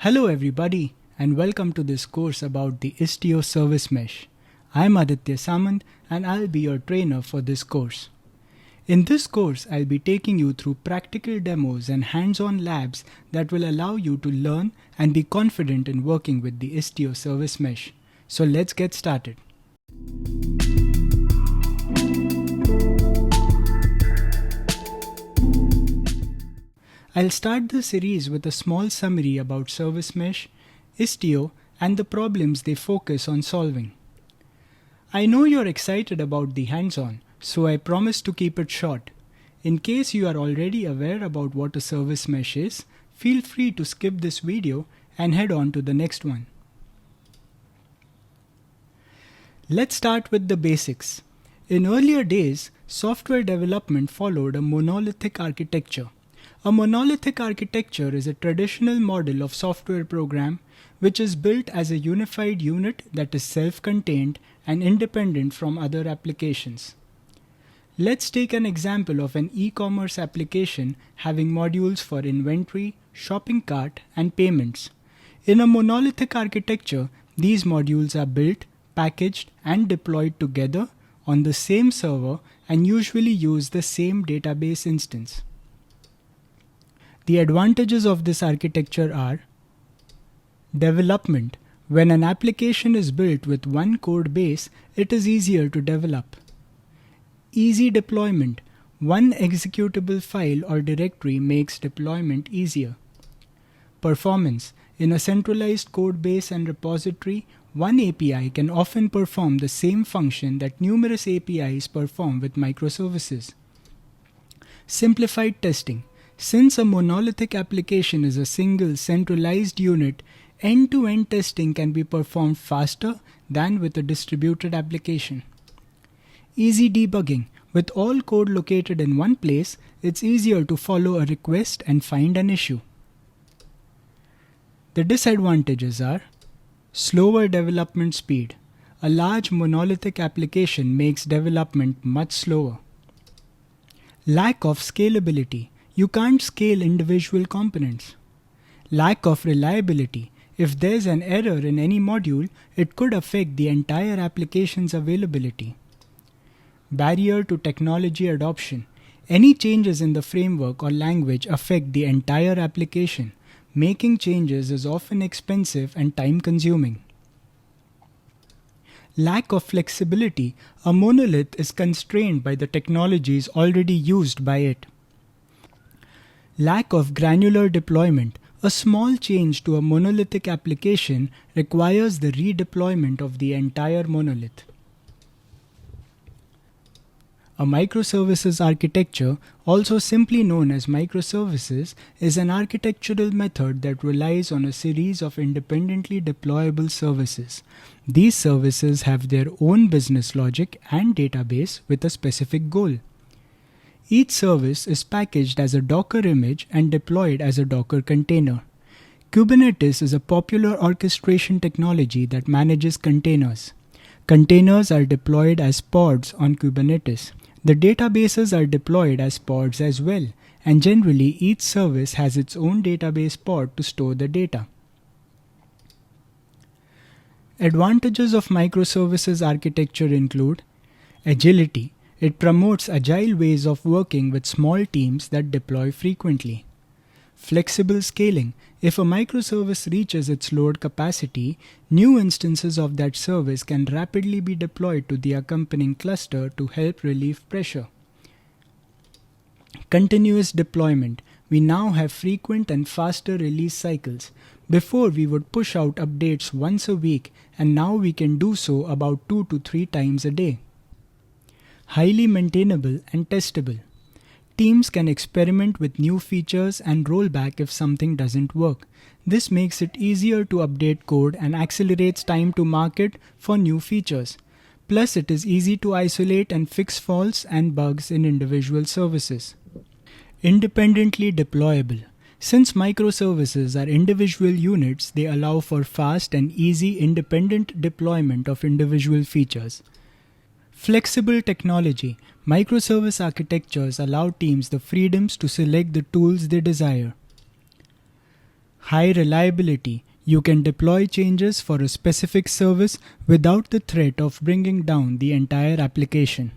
Hello everybody and welcome to this course about the Istio service mesh. I'm Aditya Samant and I'll be your trainer for this course. In this course, I'll be taking you through practical demos and hands-on labs that will allow you to learn and be confident in working with the Istio service mesh. So let's get started. I'll start the series with a small summary about service mesh, Istio, and the problems they focus on solving. I know you're excited about the hands-on, so I promise to keep it short. In case you are already aware about what a service mesh is, feel free to skip this video and head on to the next one. Let's start with the basics. In earlier days, software development followed a monolithic architecture. A monolithic architecture is a traditional model of software program which is built as a unified unit that is self-contained and independent from other applications. Let's take an example of an e-commerce application having modules for inventory, shopping cart, and payments. In a monolithic architecture, these modules are built, packaged, and deployed together on the same server and usually use the same database instance. The advantages of this architecture are development. When an application is built with one code base, it is easier to develop. Easy deployment. One executable file or directory makes deployment easier. Performance. In a centralized code base and repository, one API can often perform the same function that numerous APIs perform with microservices. Simplified testing. Since a monolithic application is a single centralized unit, end-to-end testing can be performed faster than with a distributed application. Easy debugging. With all code located in one place, it's easier to follow a request and find an issue. The disadvantages are slower development speed. A large monolithic application makes development much slower. Lack of scalability. You can't scale individual components. Lack of reliability. If there's an error in any module, it could affect the entire application's availability. Barrier to technology adoption. Any changes in the framework or language affect the entire application. Making changes is often expensive and time-consuming. Lack of flexibility. A monolith is constrained by the technologies already used by it. Lack of granular deployment. A small change to a monolithic application requires the redeployment of the entire monolith. A microservices architecture, also simply known as microservices, is an architectural method that relies on a series of independently deployable services. These services have their own business logic and database with a specific goal. Each service is packaged as a Docker image and deployed as a Docker container. Kubernetes is a popular orchestration technology that manages containers. Containers are deployed as pods on Kubernetes. The databases are deployed as pods as well, and generally each service has its own database pod to store the data. Advantages of microservices architecture include agility. It promotes agile ways of working with small teams that deploy frequently. Flexible scaling. If a microservice reaches its load capacity, new instances of that service can rapidly be deployed to the accompanying cluster to help relieve pressure. Continuous deployment. We now have frequent and faster release cycles. Before we would push out updates once a week, and now we can do so about 2 to 3 times a day. Highly maintainable and testable. Teams can experiment with new features and roll back if something doesn't work. This makes it easier to update code and accelerates time to market for new features. Plus, it is easy to isolate and fix faults and bugs in individual services. Independently deployable. Since microservices are individual units, they allow for fast and easy independent deployment of individual features. Flexible technology. Microservice architectures allow teams the freedoms to select the tools they desire. High reliability. You can deploy changes for a specific service without the threat of bringing down the entire application.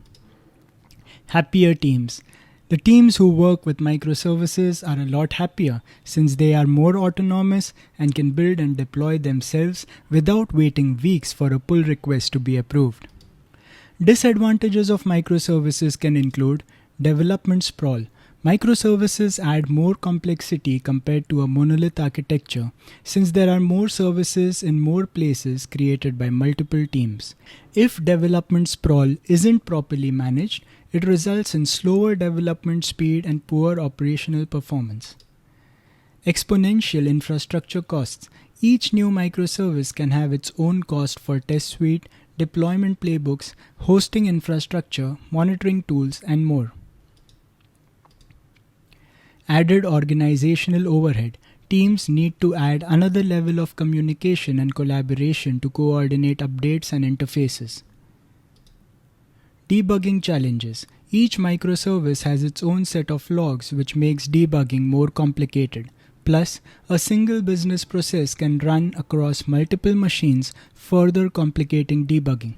Happier teams. The teams who work with microservices are a lot happier since they are more autonomous and can build and deploy themselves without waiting weeks for a pull request to be approved. Disadvantages of microservices can include development sprawl. Microservices add more complexity compared to a monolith architecture since there are more services in more places created by multiple teams. If development sprawl isn't properly managed, it results in slower development speed and poor operational performance. Exponential infrastructure costs. Each new microservice can have its own cost for test suite, deployment playbooks, hosting infrastructure, monitoring tools, and more. Added organizational overhead. Teams need to add another level of communication and collaboration to coordinate updates and interfaces. Debugging challenges. Each microservice has its own set of logs, which makes debugging more complicated. Plus, a single business process can run across multiple machines, further complicating debugging.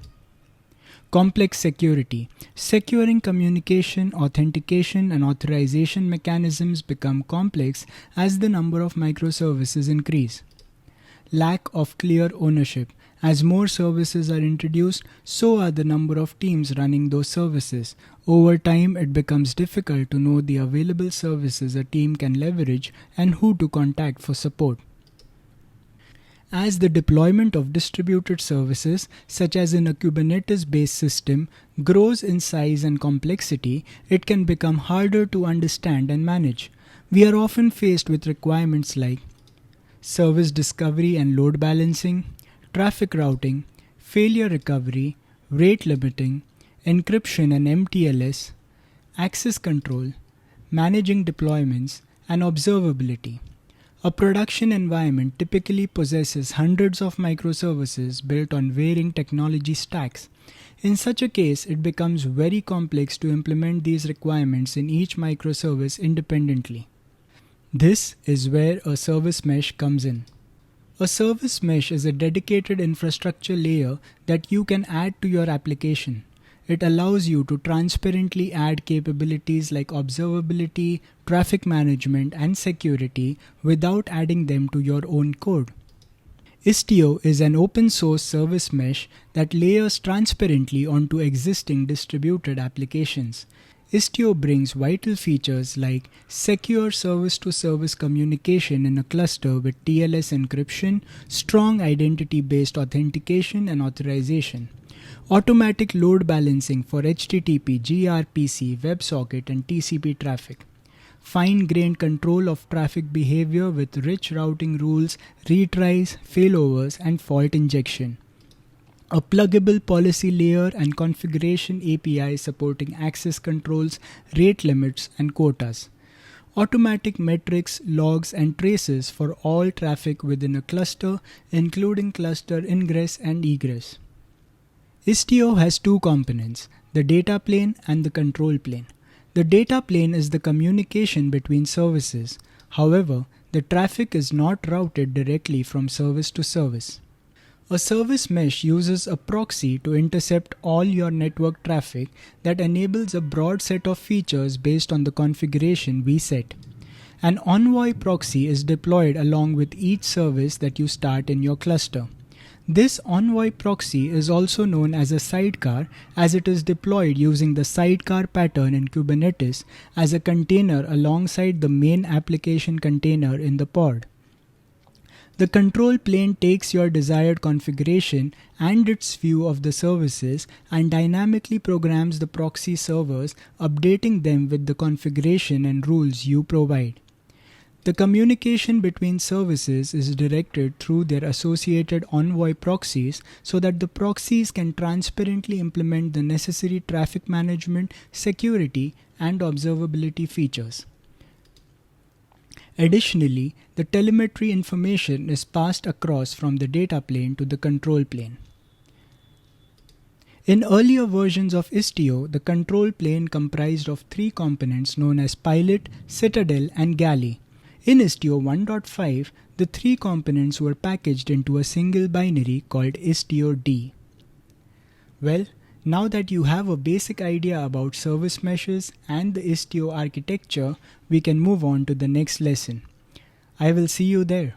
Complex security. Securing communication, authentication, and authorization mechanisms become complex as the number of microservices increase. Lack of clear ownership. As more services are introduced, so are the number of teams running those services. Over time, it becomes difficult to know the available services a team can leverage and who to contact for support. As the deployment of distributed services, such as in a Kubernetes-based system, grows in size and complexity, it can become harder to understand and manage. We are often faced with requirements like service discovery and load balancing, traffic routing, failure recovery, rate limiting, encryption and MTLS, access control, managing deployments, and observability. A production environment typically possesses hundreds of microservices built on varying technology stacks. In such a case, it becomes very complex to implement these requirements in each microservice independently. This is where a service mesh comes in. A service mesh is a dedicated infrastructure layer that you can add to your application. It allows you to transparently add capabilities like observability, traffic management, and security without adding them to your own code. Istio is an open source service mesh that layers transparently onto existing distributed applications. Istio brings vital features like secure service-to-service communication in a cluster with TLS encryption, strong identity-based authentication and authorization, automatic load balancing for HTTP, gRPC, WebSocket, and TCP traffic, fine-grained control of traffic behavior with rich routing rules, retries, failovers, and fault injection, a pluggable policy layer and configuration API supporting access controls, rate limits, and quotas, automatic metrics, logs, and traces for all traffic within a cluster, including cluster ingress and egress. Istio has two components, the data plane and the control plane. The data plane is the communication between services. However, the traffic is not routed directly from service to service. A service mesh uses a proxy to intercept all your network traffic that enables a broad set of features based on the configuration we set. An Envoy proxy is deployed along with each service that you start in your cluster. This Envoy proxy is also known as a sidecar as it is deployed using the sidecar pattern in Kubernetes as a container alongside the main application container in the pod. The control plane takes your desired configuration and its view of the services and dynamically programs the proxy servers, updating them with the configuration and rules you provide. The communication between services is directed through their associated Envoy proxies so that the proxies can transparently implement the necessary traffic management, security, and observability features. Additionally, the telemetry information is passed across from the data plane to the control plane. In earlier versions of Istio, the control plane comprised of three components known as Pilot, Citadel, and Galley. In Istio 1.5, The three components were packaged into a single binary called Istio D. Well, now that you have a basic idea about service meshes and the Istio architecture, we can move on to the next lesson. I will see you there.